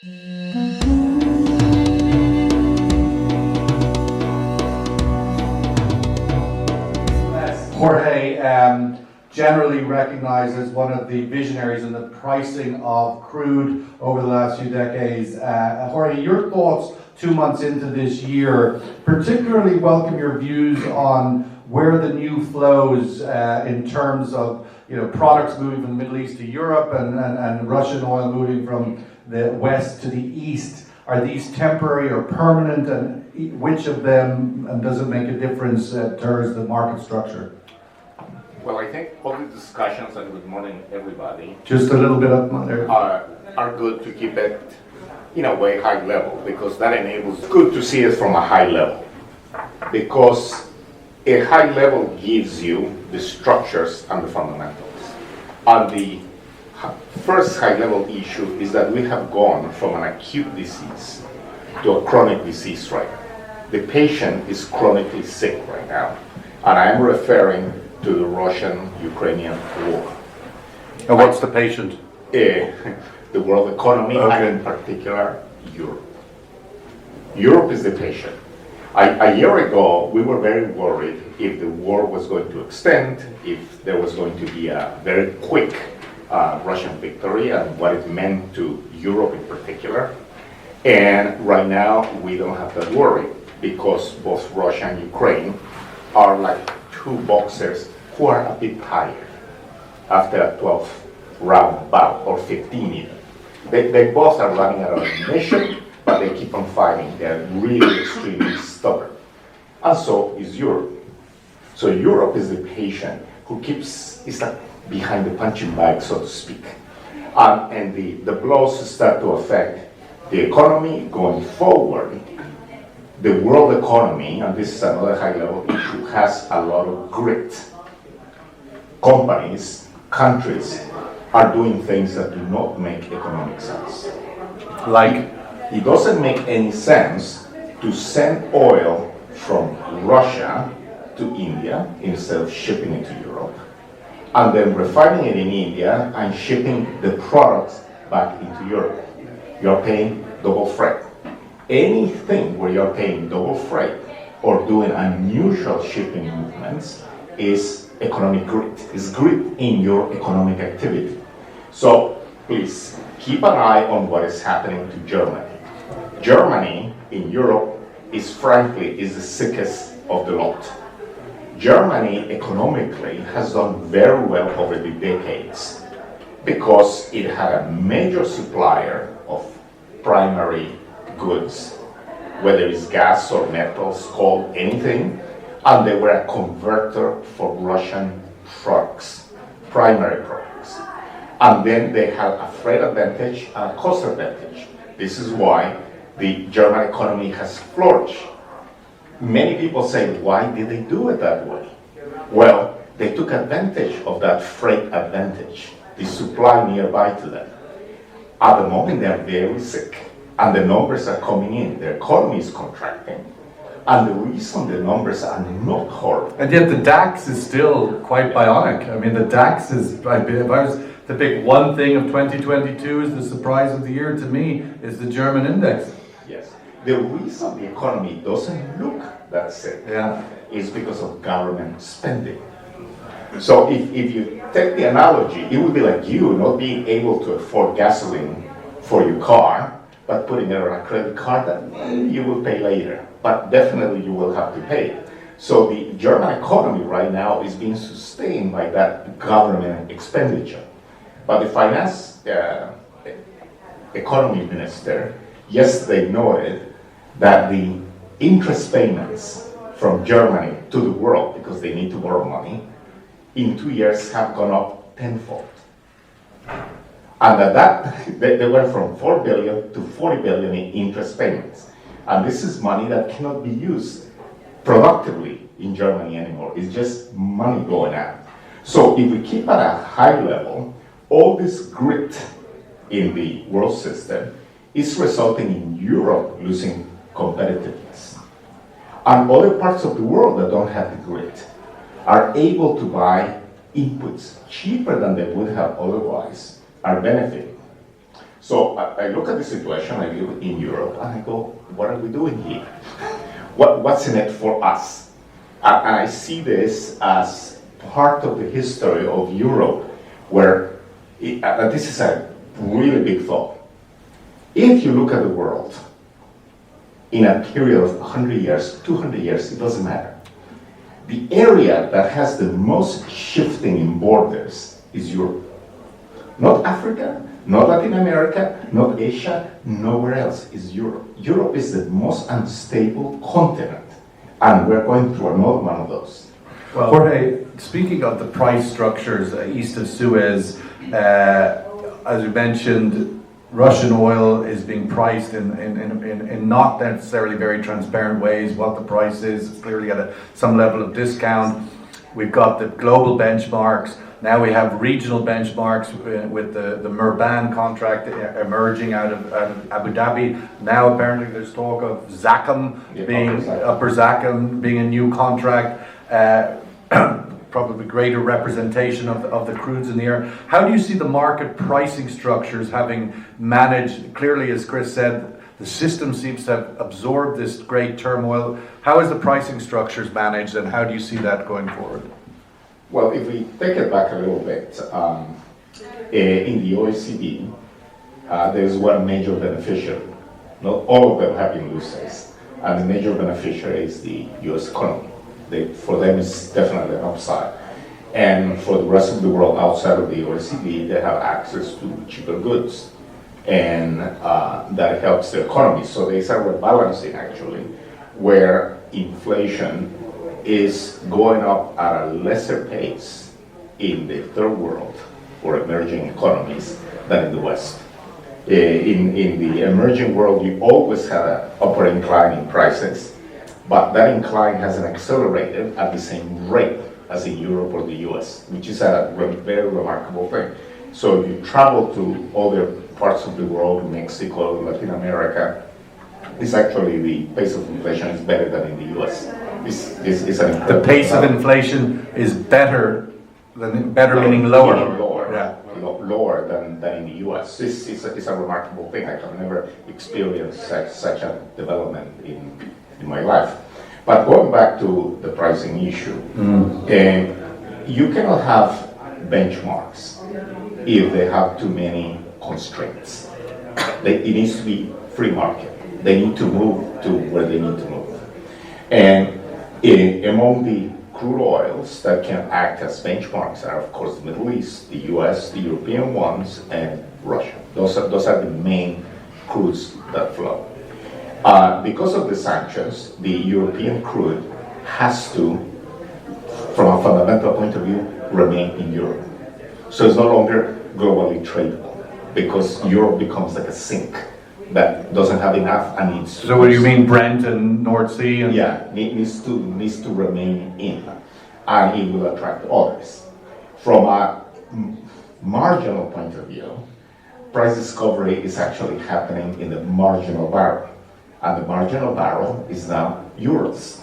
Jorge, generally recognized as one of the visionaries in the pricing of crude over the last few decades. Jorge, your thoughts 2 months into this year, particularly welcome your views on where the new flows in terms of products moving from the Middle East to Europe and Russian oil moving from the west to the east. Are these temporary or permanent, and which of them, and does it make a difference towards the market structure? Well, I think all the discussions, and good morning everybody, Just a little bit up there. Are good to keep it in a way high level, because that enables, good to see it from a high level, because a high level gives you the structures and the fundamentals. And the first high level issue is that we have gone from an acute disease to a chronic disease right now. The patient is chronically sick right now, and I am referring to the Russian-Ukrainian war. And what's the patient? The world economy, okay. And in particular, Europe. Europe is the patient. A year ago, we were very worried if the war was going to extend, if there was going to be a very quick Russian victory, and what it meant to Europe in particular. And right now, we don't have that worry, because both Russia and Ukraine are like two boxers who are a bit tired after a 12-round bout, or 15 even. They both are running out of ammunition, but they keep on fighting. They're really extremely stubborn. And so is Europe. So Europe is the patient who is like behind the punching bag, so to speak. And the blows start to affect the economy going forward. The world economy, and this is another high-level issue, has a lot of grit. Companies, countries are doing things that do not make economic sense. Like, it doesn't make any sense to send oil from Russia to India instead of shipping it to Europe, and then refining it in India and shipping the products back into Europe. You're paying double freight. Anything where you're paying double freight or doing unusual shipping movements is economic grit. It's grit in your economic activity. So please keep an eye on what is happening to Germany. Germany in Europe is frankly the sickest of the lot. Germany economically has done very well over the decades because it had a major supplier of primary goods, whether it's gas or metals, coal, anything, and they were a converter for Russian products, primary products. And then they had a freight advantage and a cost advantage. This is why the German economy has flourished. Many people say, why did they do it that way? Well, they took advantage of that freight advantage, the supply nearby to them. At the moment, they are very sick, and the numbers are coming in. Their economy is contracting. And the reason the numbers are not horrible. And yet the DAX is still quite bionic. I mean, the DAX is, if I was to pick one thing of 2022 as the surprise of the year, to me, is the German index. Yes. The reason the economy doesn't look that sick is because of government spending. So if you take the analogy, it would be like you not being able to afford gasoline for your car, but putting it on a credit card that you will pay later. But definitely you will have to pay. So the German economy right now is being sustained by that government expenditure. But the finance economy minister yesterday noted that the interest payments from Germany to the world, because they need to borrow money, in 2 years have gone up tenfold. And they went from 4 billion to 40 billion in interest payments. And this is money that cannot be used productively in Germany anymore. It's just money going out. So if we keep at a high level, all this grit in the world system is resulting in Europe losing competitiveness. And other parts of the world that don't have the grit are able to buy inputs cheaper than they would have otherwise, are benefiting. So I look at the situation, I live in Europe, and I go, what are we doing here? What's in it for us? And I see this as part of the history of Europe, where, this is a really big thought. If you look at the world in a period of 100 years, 200 years, it doesn't matter. The area that has the most shifting in borders is Europe. Not Africa, not Latin America, not Asia, nowhere else is Europe. Europe is the most unstable continent, and we're going through another one of those. Well, Jorge, speaking of the price structures east of Suez, as you mentioned, Russian oil is being priced in not necessarily very transparent ways. What the price is clearly at some level of discount. We've got the global benchmarks. Now we have regional benchmarks with the Murban contract emerging out of Abu Dhabi. Now apparently there's talk of Zakum Upper Zakum being a new contract. Probably greater representation of the crudes in the air. How do you see the market pricing structures having managed, clearly as Chris said, the system seems to have absorbed this great turmoil. How is the pricing structures managed, and how do you see that going forward? Well, if we take it back a little bit, in the OECD, there's one major beneficiary. Not all of them have been losers, and the major beneficiary is the US economy. For them, it's definitely an upside. And for the rest of the world outside of the OECD, they have access to cheaper goods. And that helps the economy. So there's a rebalancing, actually, where inflation is going up at a lesser pace in the third world or emerging economies than in the West. In the emerging world, you always have an upward incline in prices, but that incline hasn't accelerated at the same rate as in Europe or the US, which is a very remarkable thing. So if you travel to other parts of the world, Mexico, Latin America, it's actually the pace of inflation is better than in the US. It's an incredible. The pace of inflation is better meaning lower. Lower than in the US. It's a remarkable thing. I have never experienced such a development in my life. But going back to the pricing issue, you cannot have benchmarks if they have too many constraints. It needs to be free market. They need to move to where they need to move. And among the crude oils that can act as benchmarks are, of course, the Middle East, the US, the European ones, and Russia. Those are the main crudes that flow. Because of the sanctions, the European crude has to, from a fundamental point of view, remain in Europe. So it's no longer globally tradable because Europe becomes like a sink that doesn't have enough and needs to. So what do you mean, Brent and North Sea? And needs to remain in, and it will attract others. From a marginal point of view, price discovery is actually happening in the marginal barrel. And the marginal barrel is now euros,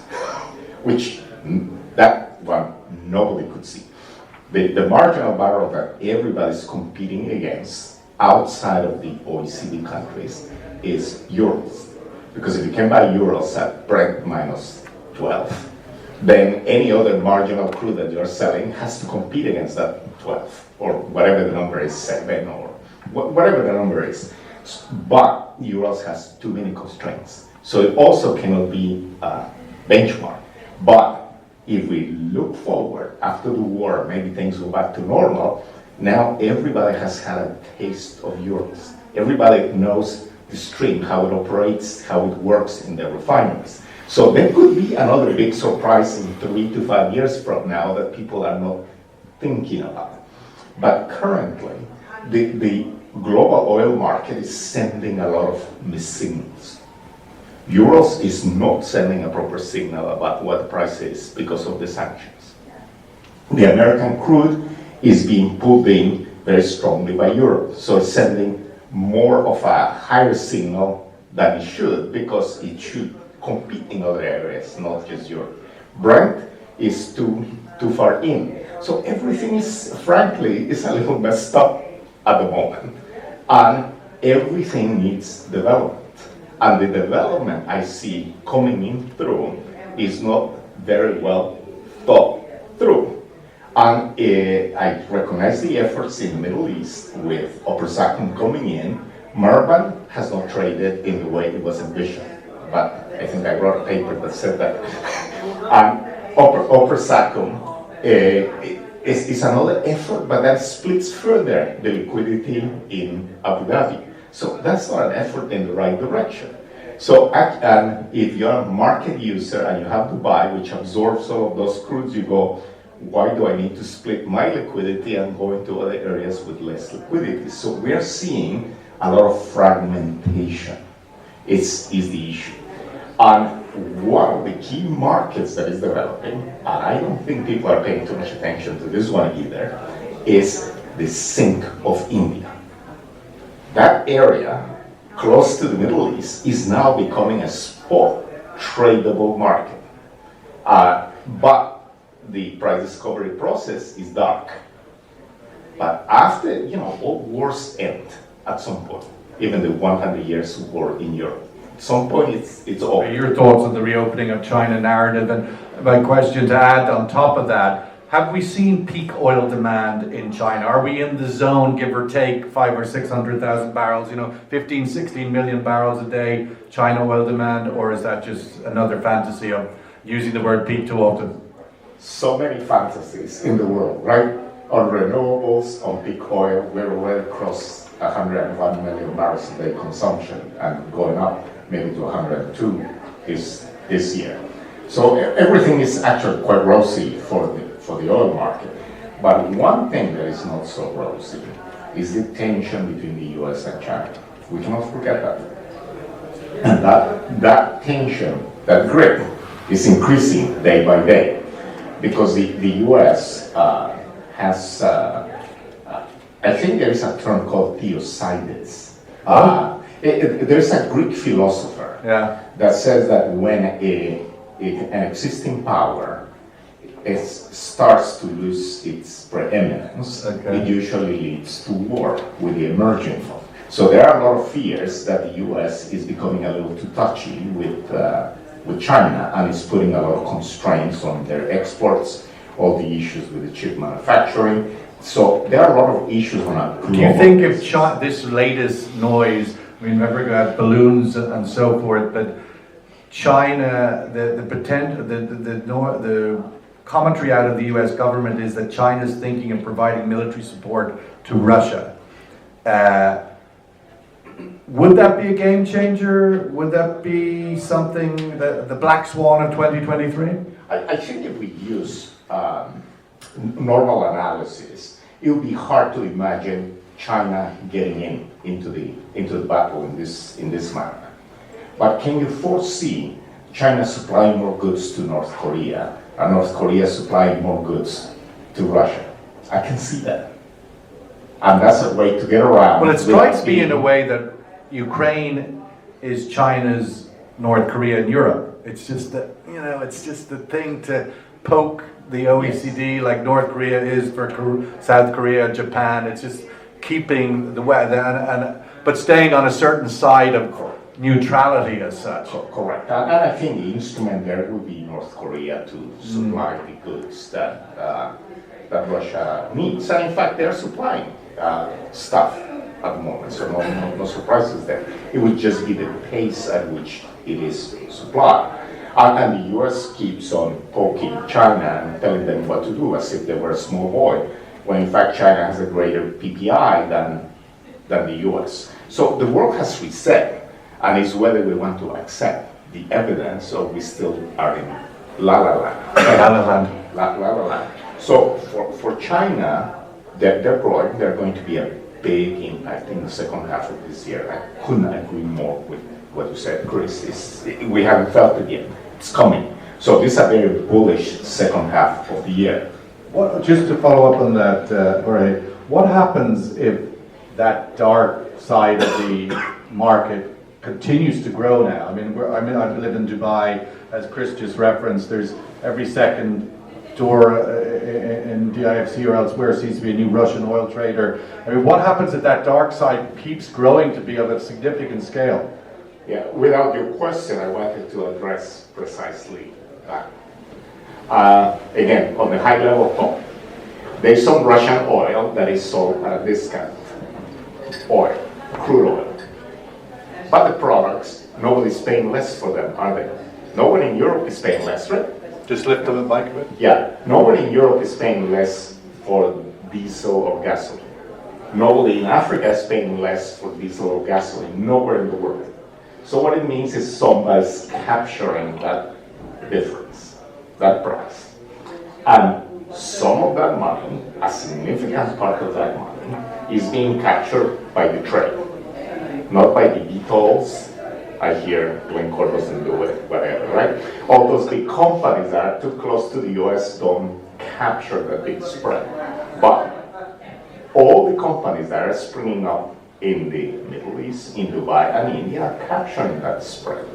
which that one nobody could see. The marginal barrel that everybody's competing against outside of the OECD countries is euros. Because if you can buy euros at Brent minus 12, then any other marginal crude that you're selling has to compete against that 12, or whatever the number is, 7, or whatever the number is. But euros has too many constraints. So it also cannot be a benchmark. But if we look forward after the war, maybe things go back to normal. Now everybody has had a taste of euros. Everybody knows the stream, how it operates, how it works in the refineries. So there could be another big surprise in 3 to 5 years from now that people are not thinking about. But currently, the global oil market is sending a lot of mixed signals. Euros is not sending a proper signal about what the price is because of the sanctions. The American crude is being pulled in very strongly by Europe, so it's sending more of a higher signal than it should because it should compete in other areas, not just Europe. Brent is too far in, so everything is, frankly, is a little messed up at the moment. And everything needs development. And the development I see coming in through is not very well thought through. And I recognize the efforts in the Middle East with Upper Zakum coming in. Merban has not traded in the way it was envisioned, but I think I wrote a paper that said that. And Upper Zakum is another effort, but that splits further the liquidity in Abu Dhabi. So that's not an effort in the right direction. So if you're a market user and you have Dubai, which absorbs all of those crudes, you go, why do I need to split my liquidity and go into other areas with less liquidity? So we are seeing a lot of fragmentation is the issue. And one of the key markets that is developing, and I don't think people are paying too much attention to this one either, is the sink of India. That area, close to the Middle East, is now becoming a spot tradable market. But the price discovery process is dark. But after, all wars end at some point, even the 100 years war in Europe. At some point, it's over. Your thoughts on the reopening of China narrative, and my question to add on top of that, have we seen peak oil demand in China? Are we in the zone, give or take, 500,000 or 600,000 barrels, 15, 16 million barrels a day China oil demand, or is that just another fantasy of using the word peak too often? So many fantasies in the world, right? On renewables, on peak oil, we're already across 101 million barrels a day consumption and going up maybe to 102 this year. So everything is actually quite rosy for the oil market. But one thing that is not so rosy is the tension between the US and China. We cannot forget that. And that tension, that grip, is increasing day by day. Because the US has, I think there is a term called theocydes. There's a Greek philosopher that says that when an existing power starts to lose its preeminence, it usually leads to war with the emerging one. So there are a lot of fears that the US is becoming a little too touchy with China and is putting a lot of constraints on their exports, all the issues with the chip manufacturing. So there are a lot of issues on a global. Do you think if this latest noise, remember we had balloons and so forth, but China, the commentary out of the US government is that China's thinking of providing military support to Russia. Would that be a game changer? Would that be something that the black swan of 2023? I think if we use normal analysis, it would be hard to imagine China getting into the battle in this manner. But can you foresee China supplying more goods to North Korea and North Korea supplying more goods to Russia? I can see that. And that's a way to get around. Well, it strikes me in a way that Ukraine is China's North Korea in Europe. It's just that, it's just the thing to poke the OECD like North Korea is for South Korea, Japan. It's just keeping the weather, but staying on a certain side of neutrality as such. Correct. And I think the instrument there would be North Korea to supply the goods that Russia needs. And in fact, they're supplying stuff at the moment, so no surprises there. It would just be the pace at which it is supplied. And the US keeps on poking China and telling them what to do as if they were a small boy, when in fact China has a greater PPI than the US. So the world has reset, and it's whether we want to accept the evidence or we still are in la-la land. La-la land. So for China, they're going to be a big impact in the second half of this year. I couldn't agree more with what you said, Chris. We haven't felt it yet. It's coming. So this is a very bullish second half of the year. Just to follow up on that, Jorge, what happens if that dark side of the market continues to grow now? I live in Dubai, as Chris just referenced. There's every second door in the IFC or elsewhere seems to be a new Russian oil trader. I mean, what happens if that dark side keeps growing to be of a significant scale? Yeah, without your question, I wanted to address precisely that. Again, on the high level top, there's some Russian oil that is sold at a discount. Oil, crude oil. But the products, nobody's paying less for them, are they? No one in Europe is paying less, right? Just lift the mic a bit. Yeah, nobody in Europe is paying less for diesel or gasoline. Nobody in Africa is paying less for diesel or gasoline, nowhere in the world. So what it means is somebody's capturing that difference, that price. And some of that money, a significant part of that money, is being captured by the trade, not by the VTOLs. I hear Glencore doesn't do it, whatever, right? All those big companies that are too close to the US don't capture the big spread. But all the companies that are springing up in the Middle East, in Dubai and India are capturing that spread.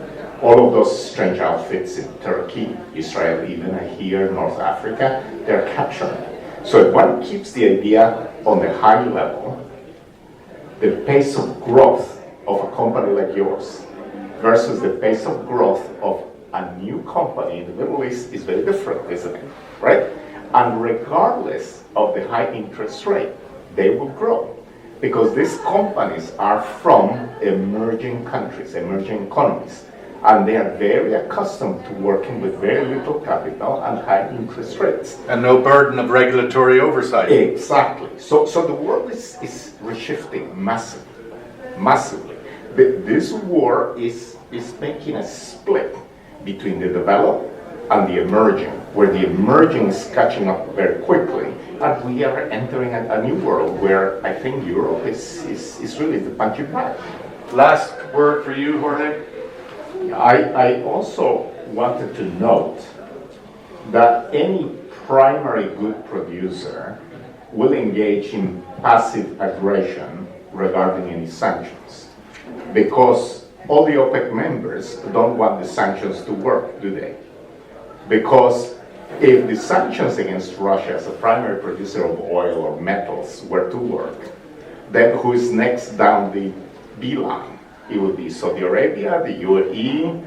All of those strange outfits in Turkey, Israel, even here, North Africa, they're capturing it. So if one keeps the idea on the high level, the pace of growth of a company like yours versus the pace of growth of a new company in the Middle East is very different, isn't it? Right? And regardless of the high interest rate, they will grow. Because these companies are from emerging countries, emerging economies. And they are very accustomed to working with very little capital and high interest rates. And no burden of regulatory oversight. Exactly. So the world is reshifting massively, massively. This war is making a split between the developed and the emerging, where the emerging is catching up very quickly. And we are entering a new world where I think Europe is really the punching bag. Last word for you, Jorge. I also wanted to note that any primary good producer will engage in passive aggression regarding any sanctions, because all the OPEC members don't want the sanctions to work, do they? Because if the sanctions against Russia as a primary producer of oil or metals were to work, then who is next down the beeline? It would be Saudi Arabia, the UAE,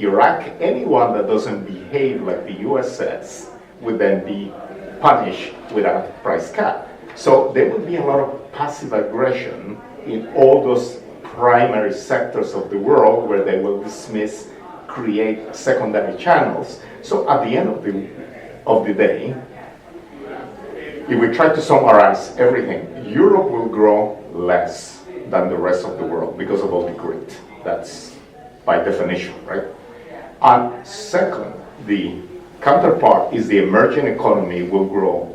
Iraq. Anyone that doesn't behave like the US says would then be punished with a price cap. So there would be a lot of passive aggression in all those primary sectors of the world where they will dismiss, create secondary channels. So at the end of the day, if we try to summarize everything, Europe will grow less than the rest of the world because of all the greed. That's by definition, right? And second, the counterpart is the emerging economy will grow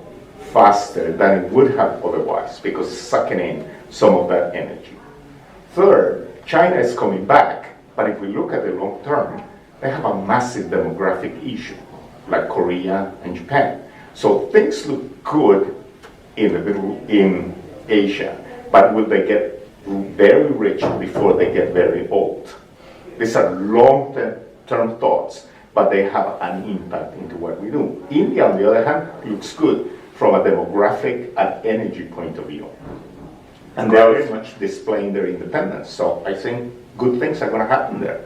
faster than it would have otherwise because it's sucking in some of that energy. Third, China is coming back, but if we look at the long term, they have a massive demographic issue, like Korea and Japan. So things look good in Asia, but will they get very rich before they get very old? These are long-term thoughts, but they have an impact into what we do. India, on the other hand, looks good from a demographic and energy point of view. And they're very much displaying their independence. So I think good things are going to happen there.